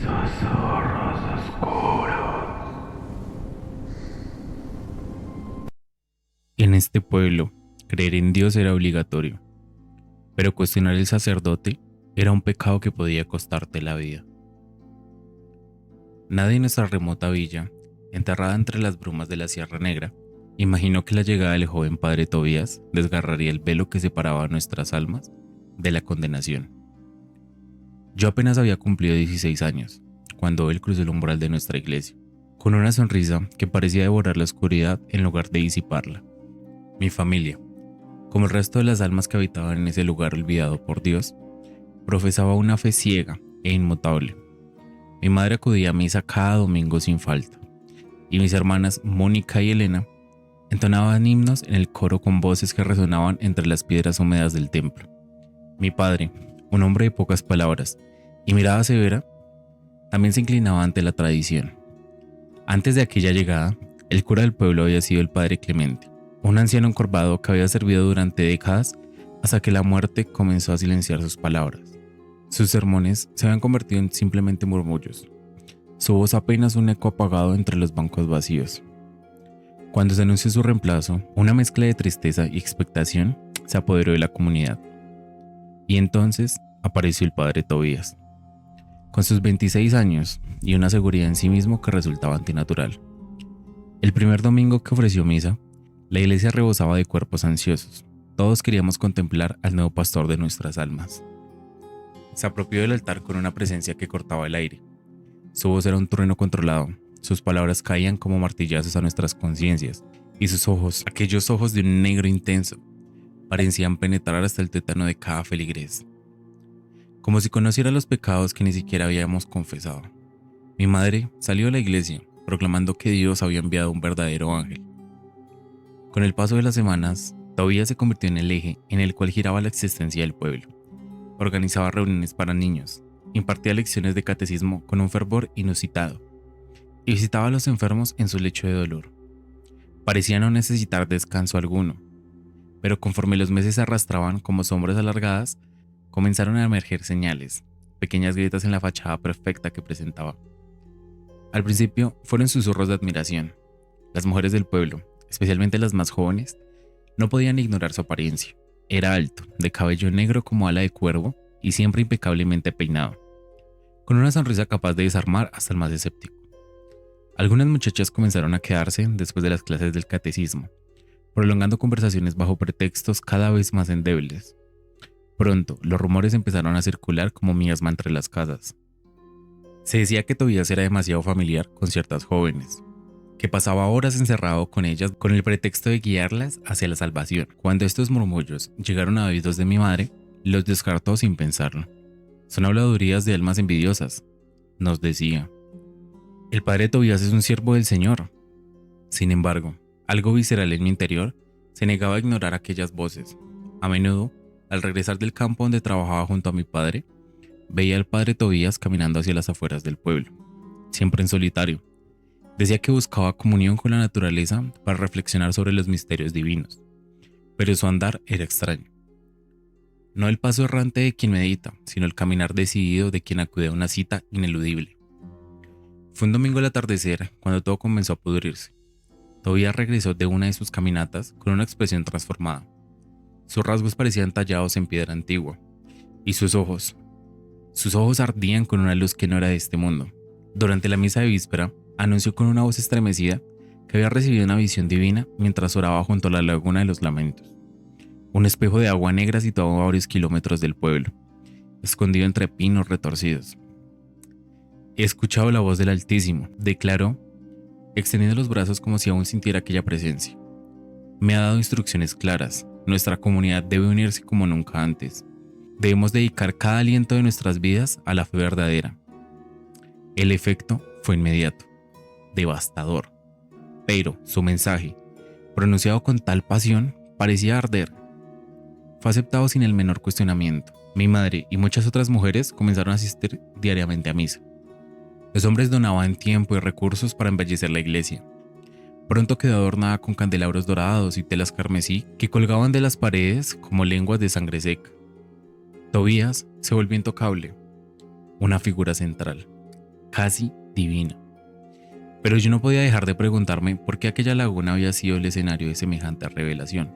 Susurros oscuros. En este pueblo, creer en Dios era obligatorio, pero cuestionar al sacerdote era un pecado que podía costarte la vida. Nadie en nuestra remota villa, enterrada entre las brumas de la Sierra Negra, imaginó que la llegada del joven padre Tobías desgarraría el velo que separaba a nuestras almas de la condenación. Yo apenas había cumplido 16 años, cuando él cruzó el umbral de nuestra iglesia, con una sonrisa que parecía devorar la oscuridad en lugar de disiparla. Mi familia, como el resto de las almas que habitaban en ese lugar olvidado por Dios, profesaba una fe ciega e inmutable. Mi madre acudía a misa cada domingo sin falta, y mis hermanas Mónica y Elena entonaban himnos en el coro con voces que resonaban entre las piedras húmedas del templo. Mi padre, un hombre de pocas palabras y mirada severa, también se inclinaba ante la tradición. Antes de aquella llegada, el cura del pueblo había sido el padre Clemente, un anciano encorvado que había servido durante décadas hasta que la muerte comenzó a silenciar sus palabras. Sus sermones se habían convertido en simplemente murmullos, su voz apenas un eco apagado entre los bancos vacíos. Cuando se anunció su reemplazo, una mezcla de tristeza y expectación se apoderó de la comunidad. Y entonces apareció el padre Tobías, con sus 26 años y una seguridad en sí mismo que resultaba antinatural. El primer domingo que ofreció misa, la iglesia rebosaba de cuerpos ansiosos. Todos queríamos contemplar al nuevo pastor de nuestras almas. Se apropió del altar con una presencia que cortaba el aire. Su voz era un trueno controlado, sus palabras caían como martillazos a nuestras conciencias, y sus ojos, aquellos ojos de un negro intenso, parecían penetrar hasta el tétano de cada feligrés, como si conociera los pecados que ni siquiera habíamos confesado. Mi madre salió de la iglesia, proclamando que Dios había enviado un verdadero ángel. Con el paso de las semanas, Tobías se convirtió en el eje en el cual giraba la existencia del pueblo. Organizaba reuniones para niños, impartía lecciones de catecismo con un fervor inusitado, y visitaba a los enfermos en su lecho de dolor. Parecía no necesitar descanso alguno, pero conforme los meses se arrastraban como sombras alargadas, comenzaron a emerger señales, pequeñas grietas en la fachada perfecta que presentaba. Al principio fueron susurros de admiración. Las mujeres del pueblo, especialmente las más jóvenes, no podían ignorar su apariencia. Era alto, de cabello negro como ala de cuervo y siempre impecablemente peinado, con una sonrisa capaz de desarmar hasta el más escéptico. Algunas muchachas comenzaron a quedarse después de las clases del catecismo, prolongando conversaciones bajo pretextos cada vez más endebles. Pronto, los rumores empezaron a circular como miasma entre las casas. Se decía que Tobías era demasiado familiar con ciertas jóvenes, que pasaba horas encerrado con ellas con el pretexto de guiarlas hacia la salvación. Cuando estos murmullos llegaron a oídos de mi madre, los descartó sin pensarlo. Son habladurías de almas envidiosas, nos decía. El padre Tobías es un siervo del Señor. Sin embargo, algo visceral en mi interior se negaba a ignorar aquellas voces. A menudo, al regresar del campo donde trabajaba junto a mi padre, veía al padre Tobías caminando hacia las afueras del pueblo, siempre en solitario. Decía que buscaba comunión con la naturaleza para reflexionar sobre los misterios divinos, pero su andar era extraño. No el paso errante de quien medita, sino el caminar decidido de quien acude a una cita ineludible. Fue un domingo al atardecer cuando todo comenzó a pudrirse. Tobías regresó de una de sus caminatas con una expresión transformada. Sus rasgos parecían tallados en piedra antigua, y sus ojos ardían con una luz que no era de este mundo. Durante la misa de víspera, anunció con una voz estremecida que había recibido una visión divina mientras oraba junto a la laguna de los lamentos, un espejo de agua negra situado a varios kilómetros del pueblo, escondido entre pinos retorcidos. He escuchado la voz del Altísimo, declaró, extendiendo los brazos como si aún sintiera aquella presencia. Me ha dado instrucciones claras. Nuestra comunidad debe unirse como nunca antes. Debemos dedicar cada aliento de nuestras vidas a la fe verdadera. El efecto fue inmediato, devastador, pero su mensaje, pronunciado con tal pasión, parecía arder. Fue aceptado sin el menor cuestionamiento. Mi madre y muchas otras mujeres comenzaron a asistir diariamente a misa. Los hombres donaban tiempo y recursos para embellecer la iglesia. Pronto quedó adornada con candelabros dorados y telas carmesí que colgaban de las paredes como lenguas de sangre seca. Tobías se volvió intocable, una figura central. casi divina. Pero yo no podía dejar de preguntarme por qué aquella laguna había sido el escenario de semejante revelación.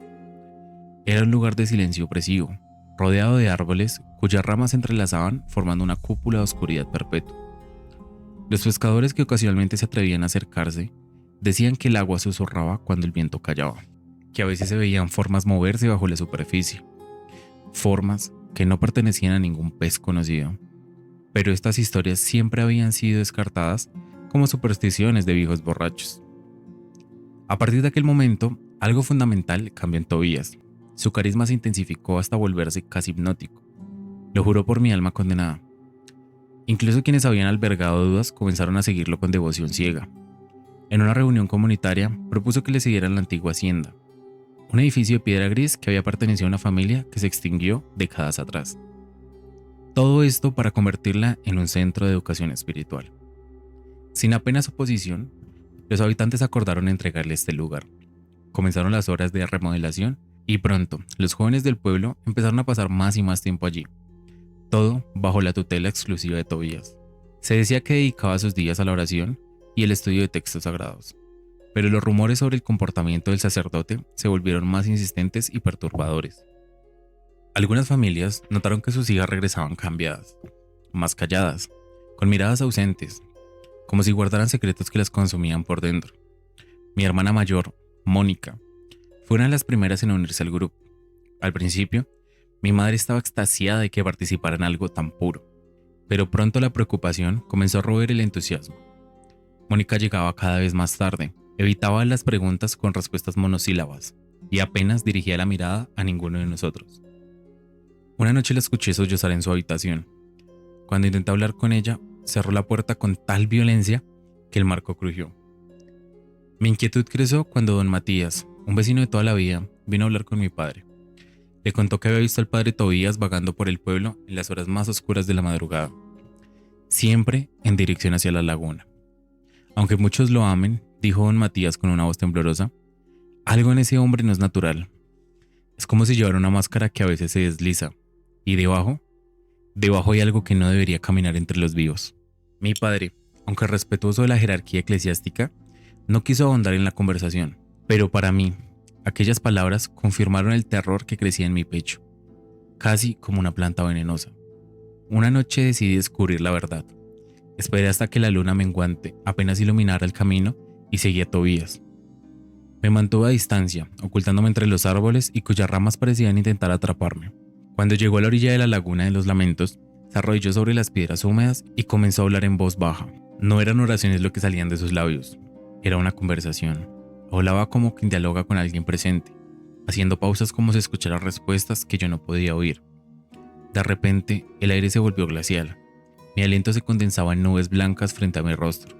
Era un lugar de silencio opresivo, rodeado de árboles cuyas ramas se entrelazaban formando una cúpula de oscuridad perpetua. Los pescadores que ocasionalmente se atrevían a acercarse decían que el agua susurraba cuando el viento callaba, que a veces se veían formas moverse bajo la superficie, formas que no pertenecían a ningún pez conocido. Pero estas historias siempre habían sido descartadas como supersticiones de viejos borrachos. A partir de aquel momento, algo fundamental cambió en Tobías. Su carisma se intensificó hasta volverse casi hipnótico. Lo juró por mi alma condenada. Incluso quienes habían albergado dudas comenzaron a seguirlo con devoción ciega. En una reunión comunitaria, propuso que le siguieran la antigua hacienda, un edificio de piedra gris que había pertenecido a una familia que se extinguió décadas atrás. Todo esto para convertirla en un centro de educación espiritual. Sin apenas oposición, los habitantes acordaron entregarle este lugar. Comenzaron las horas de remodelación y pronto los jóvenes del pueblo empezaron a pasar más y más tiempo allí. Todo bajo la tutela exclusiva de Tobías. Se decía que dedicaba sus días a la oración y el estudio de textos sagrados. Pero los rumores sobre el comportamiento del sacerdote se volvieron más insistentes y perturbadores. Algunas familias notaron que sus hijas regresaban cambiadas, más calladas, con miradas ausentes, como si guardaran secretos que las consumían por dentro. Mi hermana mayor, Mónica, fue una de las primeras en unirse al grupo. Al principio, mi madre estaba extasiada de que participara en algo tan puro, pero pronto la preocupación comenzó a roer el entusiasmo. Mónica llegaba cada vez más tarde, evitaba las preguntas con respuestas monosílabas y apenas dirigía la mirada a ninguno de nosotros. Una noche la escuché sollozar en su habitación. Cuando intenté hablar con ella, cerró la puerta con tal violencia que el marco crujió. Mi inquietud creció cuando don Matías, un vecino de toda la vida, vino a hablar con mi padre. Le contó que había visto al padre Tobías vagando por el pueblo en las horas más oscuras de la madrugada, siempre en dirección hacia la laguna. Aunque muchos lo amen, dijo don Matías con una voz temblorosa, algo en ese hombre no es natural. Es como si llevara una máscara que a veces se desliza, y debajo hay algo que no debería caminar entre los vivos. Mi padre, aunque respetuoso de la jerarquía eclesiástica, no quiso ahondar en la conversación, pero para mí, aquellas palabras confirmaron el terror que crecía en mi pecho, casi como una planta venenosa. Una noche decidí descubrir la verdad. Esperé hasta que la luna menguante apenas iluminara el camino y seguí a Tobías. Me mantuve a distancia, ocultándome entre los árboles y cuyas ramas parecían intentar atraparme. Cuando llegó a la orilla de la laguna de los lamentos, se arrodilló sobre las piedras húmedas y comenzó a hablar en voz baja. No eran oraciones lo que salían de sus labios, era una conversación. Hablaba como quien dialoga con alguien presente, haciendo pausas como si escuchara respuestas que yo no podía oír. De repente, el aire se volvió glacial. Mi aliento se condensaba en nubes blancas frente a mi rostro.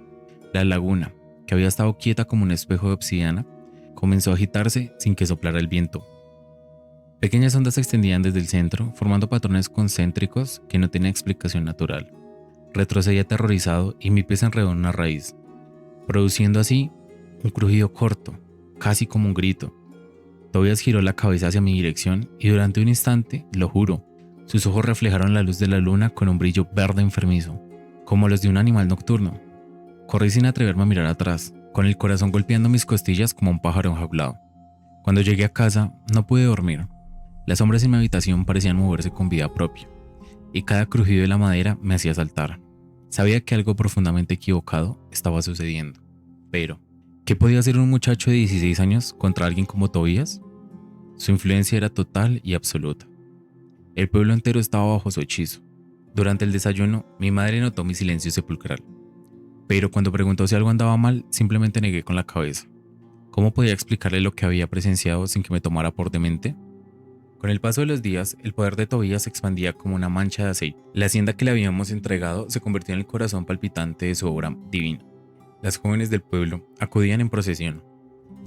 La laguna, que había estado quieta como un espejo de obsidiana, comenzó a agitarse sin que soplara el viento. Pequeñas ondas se extendían desde el centro, formando patrones concéntricos que no tenían explicación natural. Retrocedí aterrorizado y mi pie se enredó en una raíz, produciendo así un crujido corto, casi como un grito. Tobías giró la cabeza hacia mi dirección y durante un instante, lo juro, sus ojos reflejaron la luz de la luna con un brillo verde enfermizo, como los de un animal nocturno. Corrí sin atreverme a mirar atrás, con el corazón golpeando mis costillas como un pájaro enjaulado. Cuando llegué a casa, no pude dormir. Las sombras en mi habitación parecían moverse con vida propia, y cada crujido de la madera me hacía saltar. Sabía que algo profundamente equivocado estaba sucediendo. Pero, ¿qué podía hacer un muchacho de 16 años contra alguien como Tobías? Su influencia era total y absoluta. El pueblo entero estaba bajo su hechizo. Durante el desayuno, mi madre notó mi silencio sepulcral. Pero cuando preguntó si algo andaba mal, simplemente negué con la cabeza. ¿Cómo podía explicarle lo que había presenciado sin que me tomara por demente? Con el paso de los días, el poder de Tobías se expandía como una mancha de aceite. La hacienda que le habíamos entregado se convirtió en el corazón palpitante de su obra divina. Las jóvenes del pueblo acudían en procesión,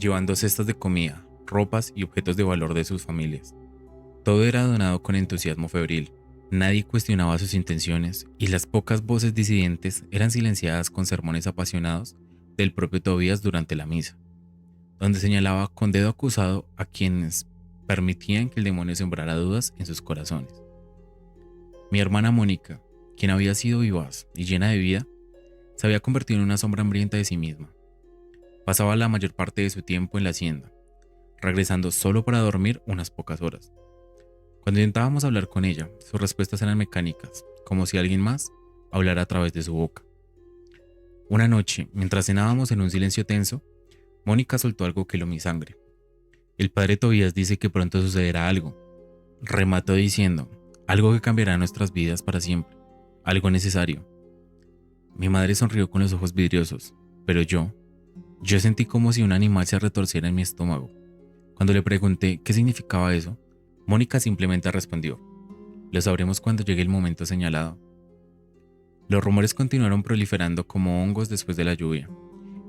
llevando cestas de comida, ropas y objetos de valor de sus familias. Todo era donado con entusiasmo febril. Nadie cuestionaba sus intenciones y las pocas voces disidentes eran silenciadas con sermones apasionados del propio Tobías durante la misa, donde señalaba con dedo acusado a quienes permitían que el demonio sembrara dudas en sus corazones. Mi hermana Mónica, quien había sido vivaz y llena de vida, Se había convertido en una sombra hambrienta de sí misma. Pasaba la mayor parte de su tiempo en la hacienda, regresando solo para dormir unas pocas horas. Cuando intentábamos hablar con ella, sus respuestas eran mecánicas, como si alguien más hablara a través de su boca. Una noche, mientras cenábamos en un silencio tenso, Mónica soltó algo que heló mi sangre. El padre Tobías dice que pronto sucederá algo. Remató diciendo, algo que cambiará nuestras vidas para siempre, algo necesario. Mi madre sonrió con los ojos vidriosos, pero yo sentí como si un animal se retorciera en mi estómago. Cuando le pregunté qué significaba eso, Mónica simplemente respondió, lo sabremos cuando llegue el momento señalado. Los rumores continuaron proliferando como hongos después de la lluvia.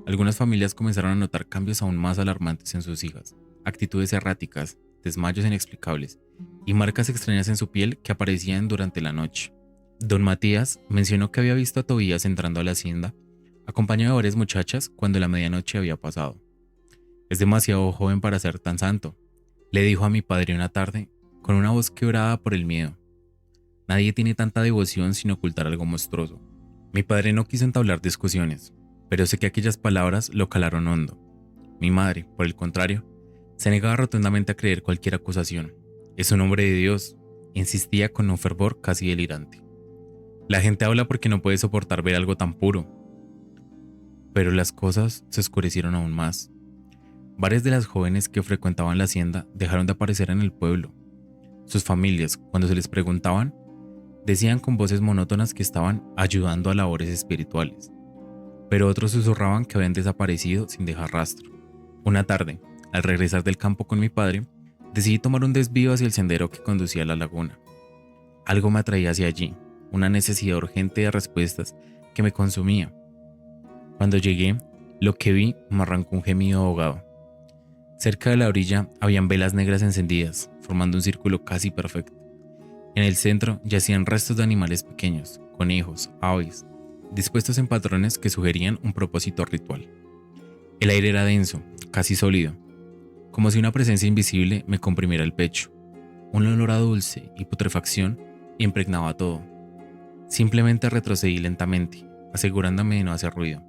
Algunas familias comenzaron a notar cambios aún más alarmantes en sus hijas, actitudes erráticas, desmayos inexplicables y marcas extrañas en su piel que aparecían durante la noche. Don Matías mencionó que había visto a Tobías entrando a la hacienda, acompañado de varias muchachas cuando la medianoche había pasado. Es demasiado joven para ser tan santo, le dijo a mi padre una tarde, con una voz quebrada por el miedo. Nadie tiene tanta devoción sin ocultar algo monstruoso. Mi padre no quiso entablar discusiones, pero sé que aquellas palabras lo calaron hondo. Mi madre, por el contrario, se negaba rotundamente a creer cualquier acusación. Es un hombre de Dios, insistía con un fervor casi delirante. La gente habla porque no puede soportar ver algo tan puro. Pero las cosas se oscurecieron aún más. Varias de las jóvenes que frecuentaban la hacienda dejaron de aparecer en el pueblo. Sus familias, cuando se les preguntaban, decían con voces monótonas que estaban ayudando a labores espirituales, pero otros susurraban que habían desaparecido sin dejar rastro. Una tarde, al regresar del campo con mi padre, decidí tomar un desvío hacia el sendero que conducía a la laguna. Algo me atraía hacia allí, una necesidad urgente de respuestas que me consumía. Cuando llegué, lo que vi me arrancó un gemido ahogado. Cerca de la orilla habían velas negras encendidas, formando un círculo casi perfecto. En el centro yacían restos de animales pequeños, conejos, aves, dispuestos en patrones que sugerían un propósito ritual. El aire era denso, casi sólido, como si una presencia invisible me comprimiera el pecho. Un olor a dulce y putrefacción impregnaba todo. Simplemente retrocedí lentamente, asegurándome de no hacer ruido.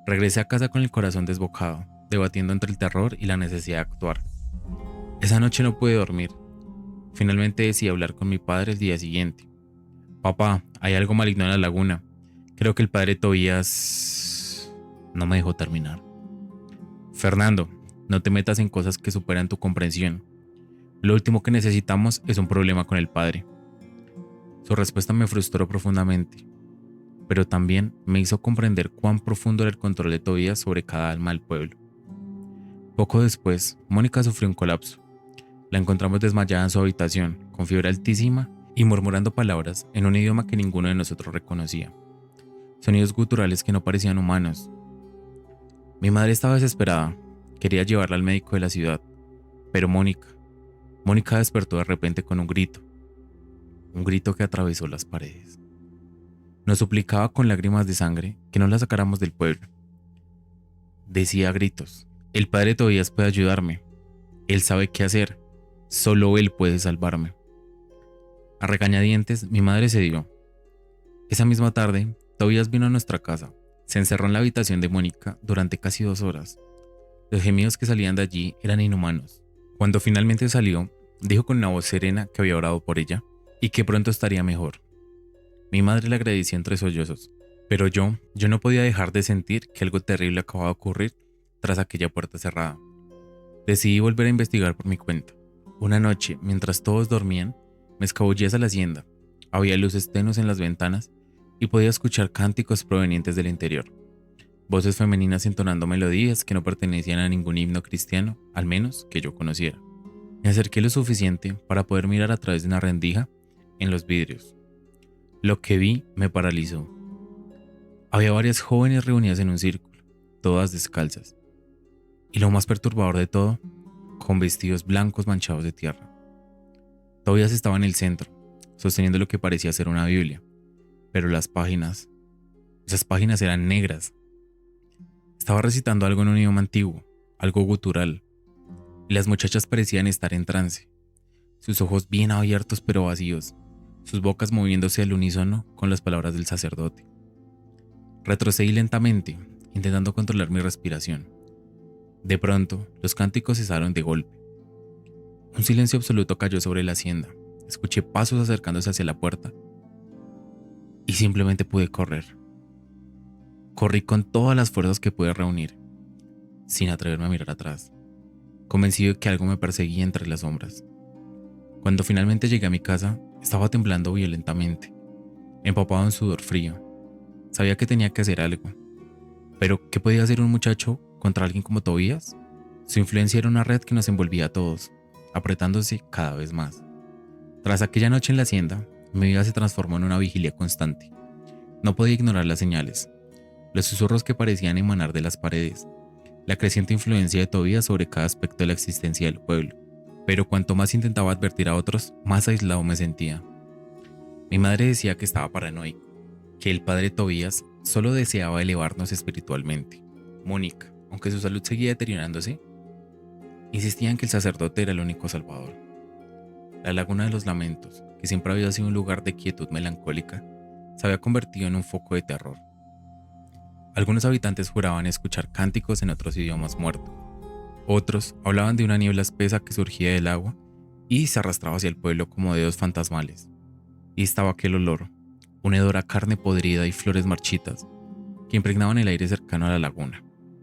Regresé a casa con el corazón desbocado, debatiendo entre el terror y la necesidad de actuar. Esa noche no pude dormir. Finalmente decidí hablar con mi padre el día siguiente. Papá, hay algo maligno en la laguna. Creo que el padre Tobías... No me dejó terminar. Fernando, no te metas en cosas que superan tu comprensión. Lo último que necesitamos es un problema con el padre. Su respuesta me frustró profundamente, pero también me hizo comprender cuán profundo era el control de Tobías sobre cada alma del pueblo. Poco después, Mónica sufrió un colapso. La encontramos desmayada en su habitación, con fiebre altísima y murmurando palabras en un idioma que ninguno de nosotros reconocía. Sonidos guturales que no parecían humanos. Mi madre estaba desesperada. Quería llevarla al médico de la ciudad. Pero Mónica despertó de repente con un grito. Un grito que atravesó las paredes. Nos suplicaba con lágrimas de sangre que no la sacáramos del pueblo. Decía a gritos: el padre Tobías puede ayudarme. Él sabe qué hacer. Solo él puede salvarme. A regañadientes, mi madre cedió. Esa misma tarde, Tobías vino a nuestra casa. Se encerró en la habitación de Mónica durante casi 2 horas. Los gemidos que salían de allí eran inhumanos. Cuando finalmente salió, dijo con una voz serena que había orado por ella y que pronto estaría mejor. Mi madre le agradeció entre sollozos, pero yo no podía dejar de sentir que algo terrible acababa de ocurrir tras aquella puerta cerrada. Decidí volver a investigar por mi cuenta. Una noche, mientras todos dormían, me escabullí hacia la hacienda. Había luces tenues en las ventanas y podía escuchar cánticos provenientes del interior. Voces femeninas entonando melodías que no pertenecían a ningún himno cristiano, al menos que yo conociera. Me acerqué lo suficiente para poder mirar a través de una rendija en los vidrios. Lo que vi me paralizó. Había varias jóvenes reunidas en un círculo, todas descalzas. Y lo más perturbador de todo, con vestidos blancos manchados de tierra. Tobías estaba en el centro, sosteniendo lo que parecía ser una Biblia, pero esas páginas eran negras. Estaba recitando algo en un idioma antiguo, algo gutural, y las muchachas parecían estar en trance, sus ojos bien abiertos pero vacíos, sus bocas moviéndose al unísono con las palabras del sacerdote. Retrocedí lentamente, intentando controlar mi respiración. De pronto, los cánticos cesaron de golpe. Un silencio absoluto cayó sobre la hacienda. Escuché pasos acercándose hacia la puerta y simplemente pude correr. Corrí con todas las fuerzas que pude reunir, sin atreverme a mirar atrás, convencido de que algo me perseguía entre las sombras. Cuando finalmente llegué a mi casa, estaba temblando violentamente, empapado en sudor frío. Sabía que tenía que hacer algo, pero ¿qué podía hacer un muchacho contra alguien como Tobías? Su influencia era una red que nos envolvía a todos, apretándose cada vez más. Tras aquella noche en la hacienda, mi vida se transformó en una vigilia constante. No podía ignorar las señales, los susurros que parecían emanar de las paredes, la creciente influencia de Tobías sobre cada aspecto de la existencia del pueblo. Pero cuanto más intentaba advertir a otros, más aislado me sentía. Mi madre decía que estaba paranoico, que el padre Tobías solo deseaba elevarnos espiritualmente. Mónica, aunque su salud seguía deteriorándose, insistía en que el sacerdote era el único salvador. La Laguna de los Lamentos, que siempre había sido un lugar de quietud melancólica, se había convertido en un foco de terror. Algunos habitantes juraban escuchar cánticos en otros idiomas muertos. Otros hablaban de una niebla espesa que surgía del agua y se arrastraba hacia el pueblo como dedos fantasmales. Y estaba aquel olor, un hedor a carne podrida y flores marchitas, que impregnaban el aire cercano a la laguna.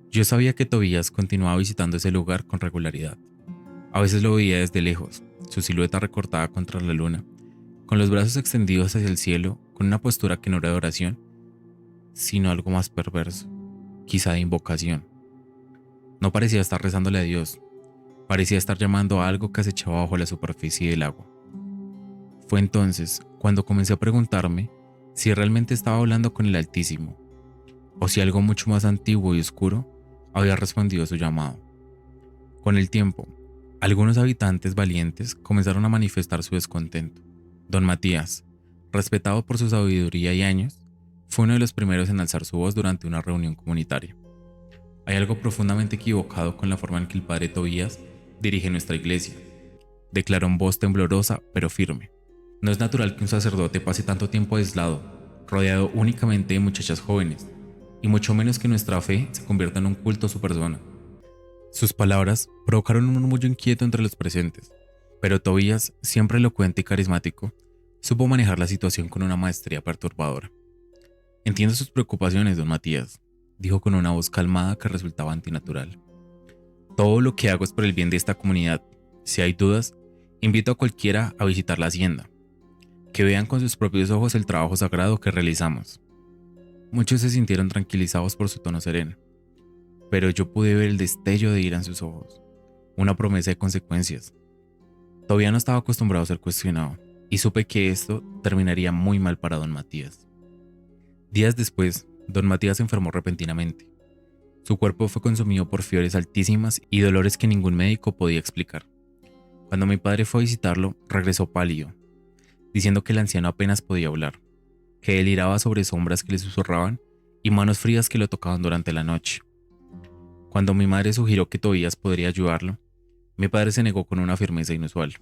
Yo sabía que Tobías continuaba visitando ese lugar con regularidad. A veces lo veía desde lejos, su silueta recortada contra la luna, con los brazos extendidos hacia el cielo, con una postura que no era de oración, sino algo más perverso, quizá de invocación. No parecía estar rezándole a Dios, parecía estar llamando a algo que acechaba bajo la superficie del agua. Fue entonces cuando comencé a preguntarme si realmente estaba hablando con el Altísimo, o si algo mucho más antiguo y oscuro había respondido a su llamado. Con el tiempo, algunos habitantes valientes comenzaron a manifestar su descontento. Don Matías, respetado por su sabiduría y años, fue uno de los primeros en alzar su voz durante una reunión comunitaria. Hay algo profundamente equivocado con la forma en que el padre Tobías dirige nuestra iglesia, declaró en voz temblorosa pero firme. No es natural que un sacerdote pase tanto tiempo aislado, rodeado únicamente de muchachas jóvenes, y mucho menos que nuestra fe se convierta en un culto a su persona. Sus palabras provocaron un murmullo inquieto entre los presentes, pero Tobías, siempre elocuente y carismático, supo manejar la situación con una maestría perturbadora. Entiendo sus preocupaciones, don Matías, dijo con una voz calmada que resultaba antinatural. Todo lo que hago es por el bien de esta comunidad. Si hay dudas, invito a cualquiera a visitar la hacienda, que vean con sus propios ojos el trabajo sagrado que realizamos. Muchos se sintieron tranquilizados por su tono sereno, pero yo pude ver el destello de ira en sus ojos, una promesa de consecuencias. Todavía no estaba acostumbrado a ser cuestionado, y supe que esto terminaría muy mal para don Matías. Días después, don Matías se enfermó repentinamente. Su cuerpo fue consumido por fiebres altísimas y dolores que ningún médico podía explicar. Cuando mi padre fue a visitarlo, regresó pálido, diciendo que el anciano apenas podía hablar, que deliraba sobre sombras que le susurraban y manos frías que lo tocaban durante la noche. Cuando mi madre sugirió que Tobías podría ayudarlo, mi padre se negó con una firmeza inusual.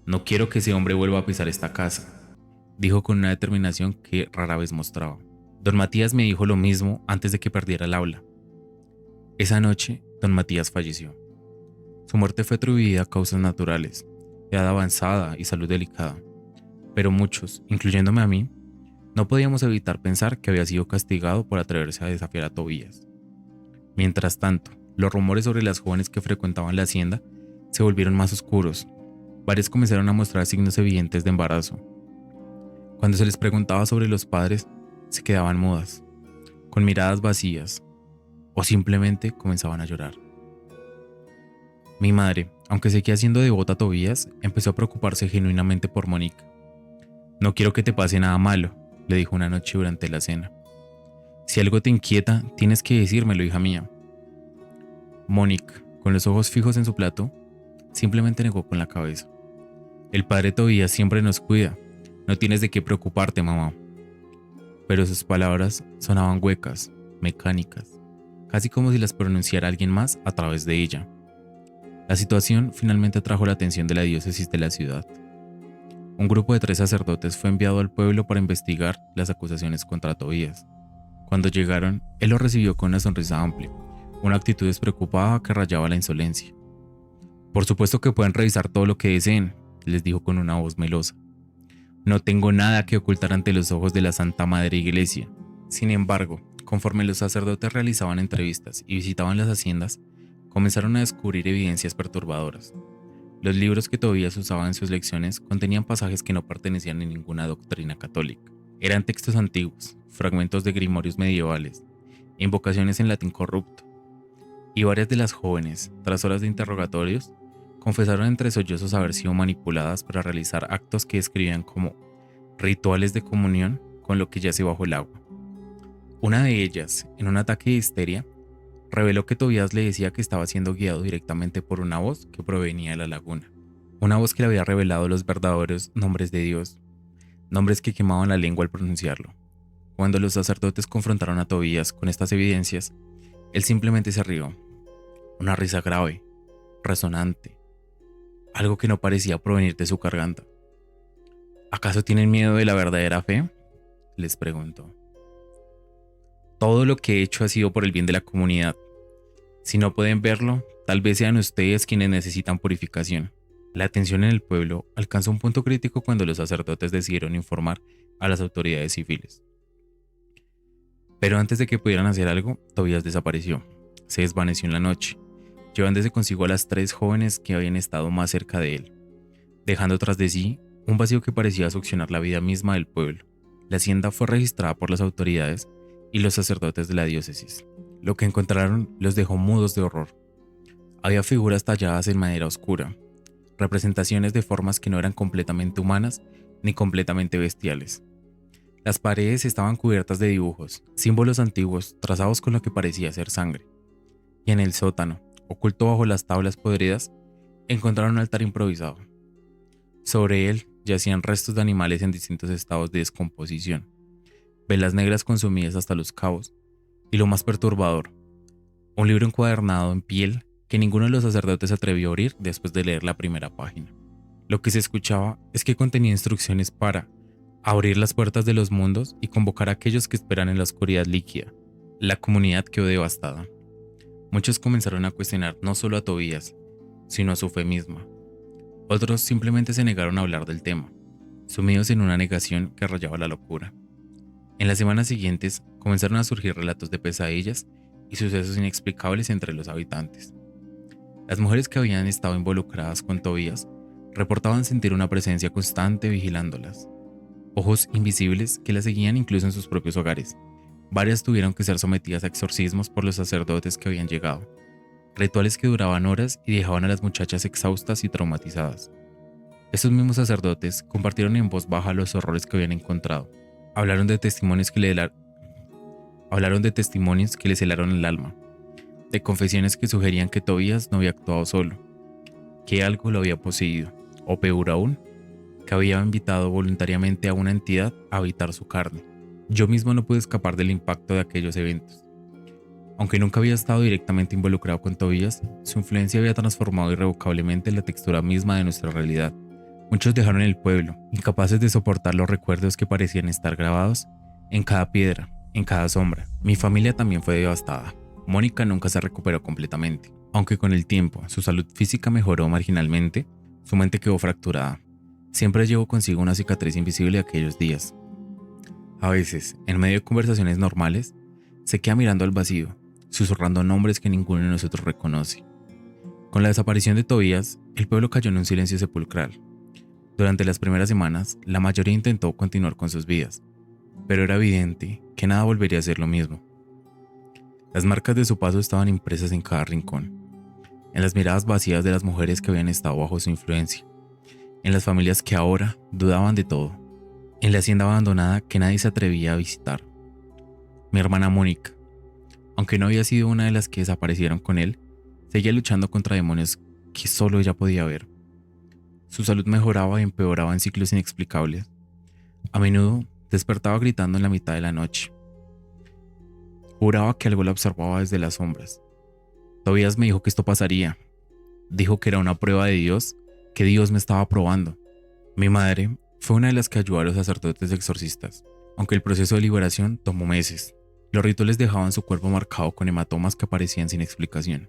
No quiero que ese hombre vuelva a pisar esta casa, dijo con una determinación que rara vez mostraba. Don Matías me dijo lo mismo antes de que perdiera el habla. Esa noche, don Matías falleció. Su muerte fue atribuida a causas naturales, edad avanzada y salud delicada, pero muchos, incluyéndome a mí, no podíamos evitar pensar que había sido castigado por atreverse a desafiar a Tobías. Mientras tanto, los rumores sobre las jóvenes que frecuentaban la hacienda se volvieron más oscuros. Varias comenzaron a mostrar signos evidentes de embarazo. Cuando se les preguntaba sobre los padres, se quedaban mudas, con miradas vacías, o simplemente comenzaban a llorar. Mi madre, aunque seguía siendo devota a Tobías, empezó a preocuparse genuinamente por Mónica. No quiero que te pase nada malo, le dijo una noche durante la cena. Si algo te inquieta, tienes que decírmelo, hija mía. Mónica, con los ojos fijos en su plato, simplemente negó con la cabeza. El padre Tobías siempre nos cuida. No tienes de qué preocuparte, mamá. Pero sus palabras sonaban huecas, mecánicas, casi como si las pronunciara alguien más a través de ella. La situación finalmente atrajo la atención de la diócesis de la ciudad. Un grupo de 3 sacerdotes fue enviado al pueblo para investigar las acusaciones contra Tobías. Cuando llegaron, él los recibió con una sonrisa amplia, una actitud despreocupada que rayaba la insolencia. Por supuesto que pueden revisar todo lo que deseen, les dijo con una voz melosa. No tengo nada que ocultar ante los ojos de la Santa Madre Iglesia. Sin embargo, conforme los sacerdotes realizaban entrevistas y visitaban las haciendas, comenzaron a descubrir evidencias perturbadoras. Los libros que Tobías usaba en sus lecciones contenían pasajes que no pertenecían a ninguna doctrina católica. Eran textos antiguos, fragmentos de grimorios medievales, invocaciones en latín corrupto. Y varias de las jóvenes, tras horas de interrogatorios, confesaron entre sollozos haber sido manipuladas para realizar actos que describían como rituales de comunión con lo que yace bajo el agua. Una de ellas, en un ataque de histeria, reveló que Tobías le decía que estaba siendo guiado directamente por una voz que provenía de la laguna. Una voz que le había revelado los verdaderos nombres de Dios, nombres que quemaban la lengua al pronunciarlo. Cuando los sacerdotes confrontaron a Tobías con estas evidencias, él simplemente se rió. Una risa grave, resonante, algo que no parecía provenir de su garganta. ¿Acaso tienen miedo de la verdadera fe?, les preguntó. Todo lo que he hecho ha sido por el bien de la comunidad. Si no pueden verlo, tal vez sean ustedes quienes necesitan purificación. La tensión en el pueblo alcanzó un punto crítico cuando los sacerdotes decidieron informar a las autoridades civiles. Pero antes de que pudieran hacer algo, Tobías desapareció. Se desvaneció en la noche, llevándose consigo a las 3 jóvenes que habían estado más cerca de él, dejando tras de sí un vacío que parecía succionar la vida misma del pueblo. La hacienda fue registrada por las autoridades y los sacerdotes de la diócesis. Lo que encontraron los dejó mudos de horror. Había figuras talladas en madera oscura, representaciones de formas que no eran completamente humanas ni completamente bestiales. Las paredes estaban cubiertas de dibujos, símbolos antiguos trazados con lo que parecía ser sangre. Y en el sótano, oculto bajo las tablas podridas, encontraron un altar improvisado. Sobre él yacían restos de animales en distintos estados de descomposición, velas negras consumidas hasta los cabos, y lo más perturbador, un libro encuadernado en piel que ninguno de los sacerdotes se atrevió a abrir después de leer la primera página. Lo que se escuchaba es que contenía instrucciones para abrir las puertas de los mundos y convocar a aquellos que esperan en la oscuridad líquida. La comunidad quedó devastada. Muchos comenzaron a cuestionar no solo a Tobías, sino a su fe misma. Otros simplemente se negaron a hablar del tema, sumidos en una negación que rayaba la locura. En las semanas siguientes comenzaron a surgir relatos de pesadillas y sucesos inexplicables entre los habitantes. Las mujeres que habían estado involucradas con Tobías reportaban sentir una presencia constante vigilándolas, ojos invisibles que las seguían incluso en sus propios hogares. Varias tuvieron que ser sometidas a exorcismos por los sacerdotes que habían llegado, rituales que duraban horas y dejaban a las muchachas exhaustas y traumatizadas. Estos mismos sacerdotes compartieron en voz baja los horrores que habían encontrado. Hablaron de testimonios que les helaron el alma, de confesiones que sugerían que Tobías no había actuado solo, que algo lo había poseído, o peor aún, que había invitado voluntariamente a una entidad a habitar su carne. Yo mismo no pude escapar del impacto de aquellos eventos. Aunque nunca había estado directamente involucrado con Tobías, su influencia había transformado irrevocablemente la textura misma de nuestra realidad. Muchos dejaron el pueblo, incapaces de soportar los recuerdos que parecían estar grabados en cada piedra, en cada sombra. Mi familia también fue devastada. Mónica nunca se recuperó completamente. Aunque con el tiempo su salud física mejoró marginalmente, su mente quedó fracturada. Siempre llevó consigo una cicatriz invisible de aquellos días. A veces, en medio de conversaciones normales, se queda mirando al vacío, susurrando nombres que ninguno de nosotros reconoce. Con la desaparición de Tobías, el pueblo cayó en un silencio sepulcral. Durante las primeras semanas, la mayoría intentó continuar con sus vidas, pero era evidente que nada volvería a ser lo mismo. Las marcas de su paso estaban impresas en cada rincón, en las miradas vacías de las mujeres que habían estado bajo su influencia, en las familias que ahora dudaban de todo, en la hacienda abandonada que nadie se atrevía a visitar. Mi hermana Mónica, aunque no había sido una de las que desaparecieron con él, seguía luchando contra demonios que solo ella podía ver. Su salud mejoraba y empeoraba en ciclos inexplicables. A menudo despertaba gritando en la mitad de la noche. Juraba que algo la observaba desde las sombras. Tobías me dijo que esto pasaría. Dijo que era una prueba de Dios, que Dios me estaba probando. Mi madre fue una de las que ayudó a los sacerdotes exorcistas, aunque el proceso de liberación tomó meses. Los rituales dejaban su cuerpo marcado con hematomas que aparecían sin explicación,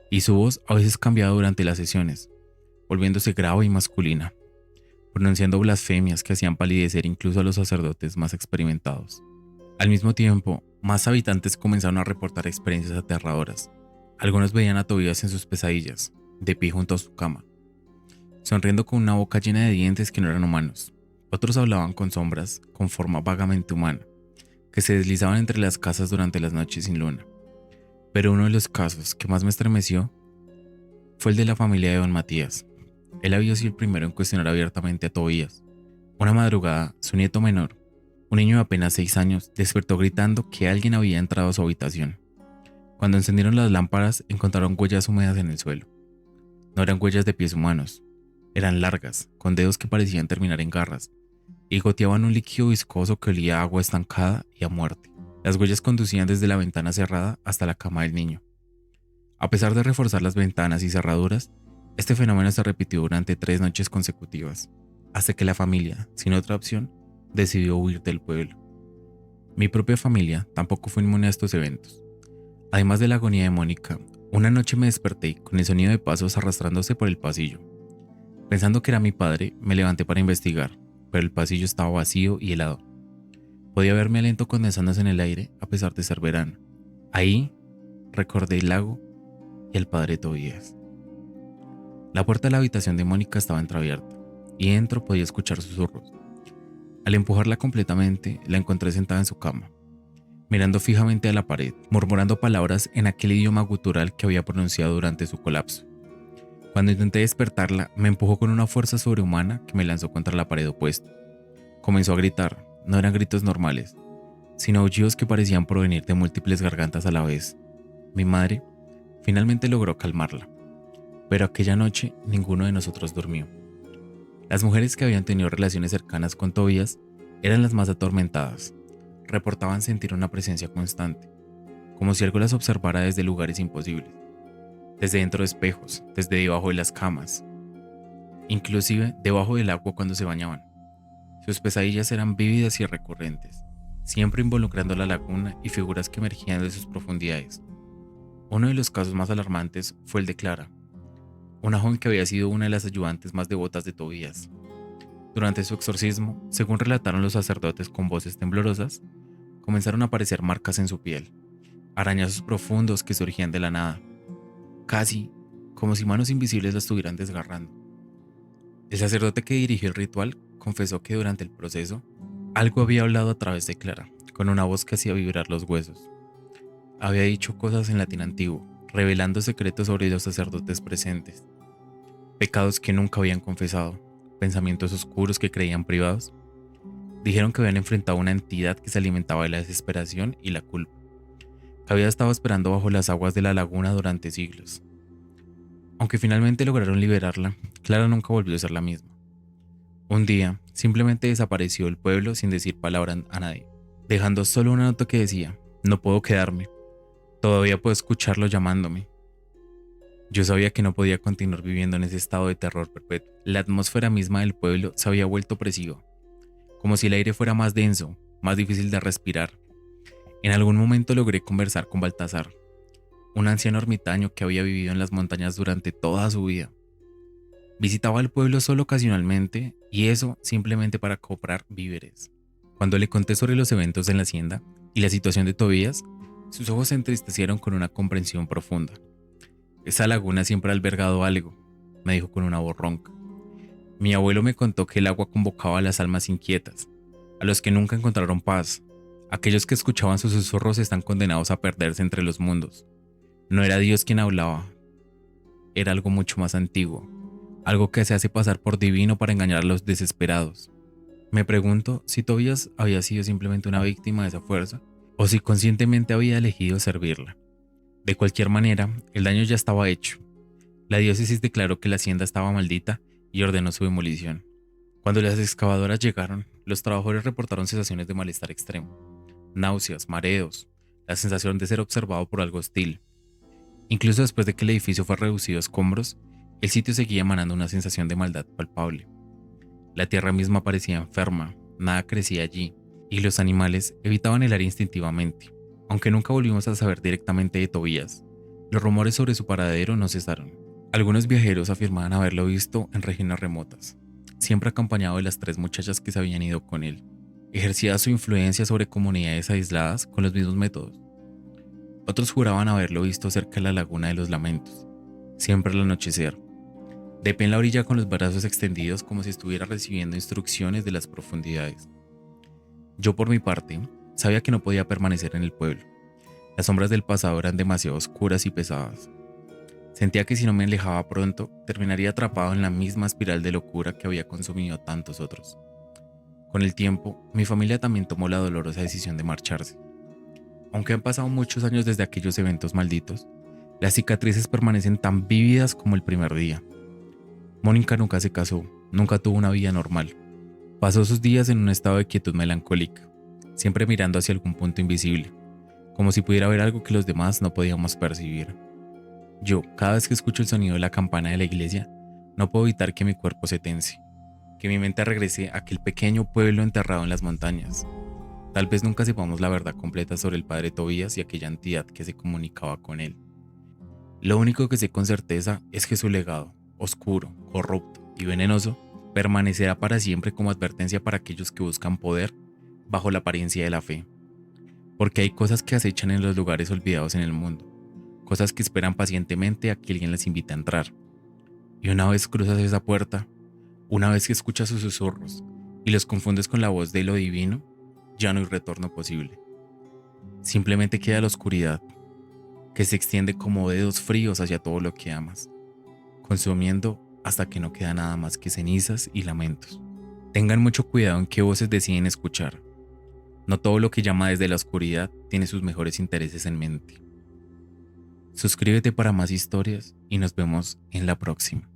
y su voz a veces cambiaba durante las sesiones, volviéndose grave y masculina, pronunciando blasfemias que hacían palidecer incluso a los sacerdotes más experimentados. Al mismo tiempo, más habitantes comenzaron a reportar experiencias aterradoras. Algunos veían a Tobías en sus pesadillas, de pie junto a su cama, sonriendo con una boca llena de dientes que no eran humanos. Otros hablaban con sombras con forma vagamente humana, que se deslizaban entre las casas durante las noches sin luna. Pero uno de los casos que más me estremeció fue el de la familia de don Matías. Él había sido el primero en cuestionar abiertamente a Tobías. Una madrugada, su nieto menor, un niño de apenas 6 años, despertó gritando que alguien había entrado a su habitación. Cuando encendieron las lámparas, encontraron huellas húmedas en el suelo. No eran huellas de pies humanos, eran largas, con dedos que parecían terminar en garras, y goteaban un líquido viscoso que olía a agua estancada y a muerte. Las huellas conducían desde la ventana cerrada hasta la cama del niño. A pesar de reforzar las ventanas y cerraduras, este fenómeno se repitió durante 3 noches consecutivas, hasta que la familia, sin otra opción, decidió huir del pueblo. Mi propia familia tampoco fue inmune a estos eventos. Además de la agonía de Mónica, una noche me desperté con el sonido de pasos arrastrándose por el pasillo. Pensando que era mi padre, me levanté para investigar, pero el pasillo estaba vacío y helado. Podía ver mi aliento condensándose en el aire a pesar de ser verano. Ahí recordé el lago y al padre Tobías. La puerta de la habitación de Mónica estaba entreabierta y dentro podía escuchar susurros. Al empujarla completamente, la encontré sentada en su cama, mirando fijamente a la pared, murmurando palabras en aquel idioma gutural que había pronunciado durante su colapso. Cuando intenté despertarla, me empujó con una fuerza sobrehumana que me lanzó contra la pared opuesta. Comenzó a gritar. No eran gritos normales, sino aullidos que parecían provenir de múltiples gargantas a la vez. Mi madre finalmente logró calmarla, pero aquella noche ninguno de nosotros durmió. Las mujeres que habían tenido relaciones cercanas con Tobías eran las más atormentadas. Reportaban sentir una presencia constante, como si algo las observara desde lugares imposibles, desde dentro de espejos, desde debajo de las camas, inclusive debajo del agua cuando se bañaban. Sus pesadillas eran vívidas y recurrentes, siempre involucrando la laguna y figuras que emergían de sus profundidades. Uno de los casos más alarmantes fue el de Clara, una joven que había sido una de las ayudantes más devotas de Tobías. Durante su exorcismo, según relataron los sacerdotes con voces temblorosas, comenzaron a aparecer marcas en su piel, arañazos profundos que surgían de la nada, casi como si manos invisibles la estuvieran desgarrando. El sacerdote que dirigió el ritual confesó que durante el proceso, algo había hablado a través de Clara, con una voz que hacía vibrar los huesos. Había dicho cosas en latín antiguo, revelando secretos sobre los sacerdotes presentes, pecados que nunca habían confesado, pensamientos oscuros que creían privados. Dijeron que habían enfrentado a una entidad que se alimentaba de la desesperación y la culpa, que había estado esperando bajo las aguas de la laguna durante siglos. Aunque finalmente lograron liberarla, Clara nunca volvió a ser la misma. Un día, simplemente desapareció del pueblo sin decir palabra a nadie, dejando solo una nota que decía: no puedo quedarme, todavía puedo escucharlo llamándome. Yo sabía que no podía continuar viviendo en ese estado de terror perpetuo. La atmósfera misma del pueblo se había vuelto opresiva, como si el aire fuera más denso, más difícil de respirar. En algún momento logré conversar con Baltasar, un anciano ermitaño que había vivido en las montañas durante toda su vida. Visitaba el pueblo solo ocasionalmente, y eso simplemente para comprar víveres. Cuando le conté sobre los eventos en la hacienda y la situación de Tobías, sus ojos se entristecieron con una comprensión profunda. Esa laguna siempre ha albergado algo, me dijo con una voz ronca. Mi abuelo me contó que el agua convocaba a las almas inquietas, a los que nunca encontraron paz. Aquellos que escuchaban sus susurros están condenados a perderse entre los mundos. No era Dios quien hablaba, era algo mucho más antiguo, algo que se hace pasar por divino para engañar a los desesperados. Me pregunto si Tobías había sido simplemente una víctima de esa fuerza, o si conscientemente había elegido servirla. De cualquier manera, el daño ya estaba hecho. La diócesis declaró que la hacienda estaba maldita y ordenó su demolición. Cuando las excavadoras llegaron, los trabajadores reportaron sensaciones de malestar extremo, náuseas, mareos, la sensación de ser observado por algo hostil. Incluso después de que el edificio fue reducido a escombros, el sitio seguía emanando una sensación de maldad palpable. La tierra misma parecía enferma, nada crecía allí, y los animales evitaban el área instintivamente. Aunque nunca volvimos a saber directamente de Tobías, los rumores sobre su paradero no cesaron. Algunos viajeros afirmaban haberlo visto en regiones remotas, siempre acompañado de las 3 muchachas que se habían ido con él. Ejercía su influencia sobre comunidades aisladas con los mismos métodos. Otros juraban haberlo visto cerca de la Laguna de los Lamentos, siempre al anochecer, de pie en la orilla con los brazos extendidos como si estuviera recibiendo instrucciones de las profundidades. Yo, por mi parte, sabía que no podía permanecer en el pueblo. Las sombras del pasado eran demasiado oscuras y pesadas. Sentía que si no me alejaba pronto, terminaría atrapado en la misma espiral de locura que había consumido a tantos otros. Con el tiempo, mi familia también tomó la dolorosa decisión de marcharse. Aunque han pasado muchos años desde aquellos eventos malditos, las cicatrices permanecen tan vívidas como el primer día. Mónica nunca se casó, nunca tuvo una vida normal. Pasó sus días en un estado de quietud melancólica, siempre mirando hacia algún punto invisible, como si pudiera ver algo que los demás no podíamos percibir. Yo, cada vez que escucho el sonido de la campana de la iglesia, no puedo evitar que mi cuerpo se tense, que mi mente regrese a aquel pequeño pueblo enterrado en las montañas. Tal vez nunca sepamos la verdad completa sobre el padre Tobías y aquella entidad que se comunicaba con él. Lo único que sé con certeza es que su legado, oscuro, corrupto y venenoso, permanecerá para siempre como advertencia para aquellos que buscan poder bajo la apariencia de la fe. Porque hay cosas que acechan en los lugares olvidados en el mundo, cosas que esperan pacientemente a que alguien les invite a entrar. Y una vez cruzas esa puerta, una vez que escuchas sus susurros y los confundes con la voz de lo divino, ya no hay retorno posible. Simplemente queda la oscuridad, que se extiende como dedos fríos hacia todo lo que amas, consumiendo hasta que no queda nada más que cenizas y lamentos. Tengan mucho cuidado en qué voces deciden escuchar. No todo lo que llama desde la oscuridad tiene sus mejores intereses en mente. Suscríbete para más historias y nos vemos en la próxima.